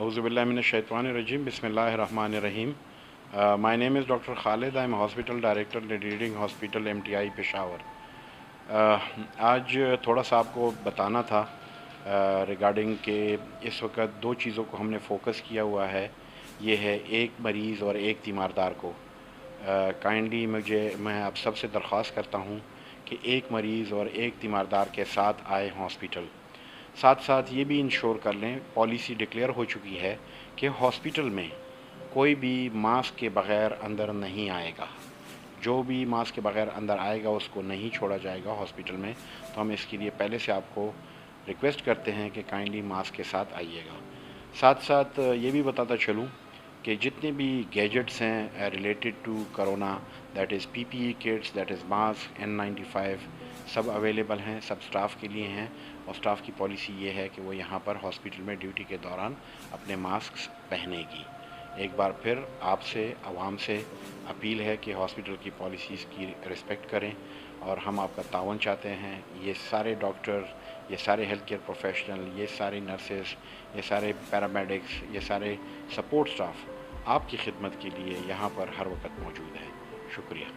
Auzubillahiminash-shaytanir-rajim. Bismillahir-Rahmanir-Rahim. My name is Dr. Khalid. I am Hospital Director at Leading Hospital MTI Peshawar. आज थोड़ा सा आपको बताना था रिगार्डिंग के इस वक्त दो चीज़ों को हमने फोकस किया हुआ है. ये है एक मरीज़ और एक तीमारदार को. काइंडली मैं आप सबसे दरख्वास्त करता हूँ कि एक मरीज़ और एक तीमारदार के साथ आए हॉस्पिटल. साथ साथ ये भी इंश्योर कर लें, पॉलिसी डिक्लेयर हो चुकी है कि हॉस्पिटल में कोई भी मास्क के बग़ैर अंदर नहीं आएगा. जो भी मास्क के बग़ैर अंदर आएगा उसको नहीं छोड़ा जाएगा हॉस्पिटल में. तो हम इसके लिए पहले से आपको रिक्वेस्ट करते हैं कि काइंडली मास्क के साथ आइएगा. साथ साथ ये भी बताता चलूँ कि जितने भी गैजेट्स हैं related to corona, that is PPE kits, that is mask, N95, सब अवेलेबल हैं, सब स्टाफ के लिए हैं. और स्टाफ की पॉलिसी ये है कि वो यहाँ पर हॉस्पिटल में ड्यूटी के दौरान अपने मास्क पहनेगी. एक बार फिर आपसे, आवाम से अपील है कि हॉस्पिटल की पॉलिसीज़ की रिस्पेक्ट करें और हम आपका तावन चाहते हैं. ये सारे डॉक्टर, ये सारे हेल्थ केयर प्रोफेशनल, ये सारे नर्सेस, ये सारे पैरामेडिक्स, ये सारे सपोर्ट स्टाफ आपकी खिदमत के लिए यहाँ पर हर वक्त मौजूद है. शुक्रिया.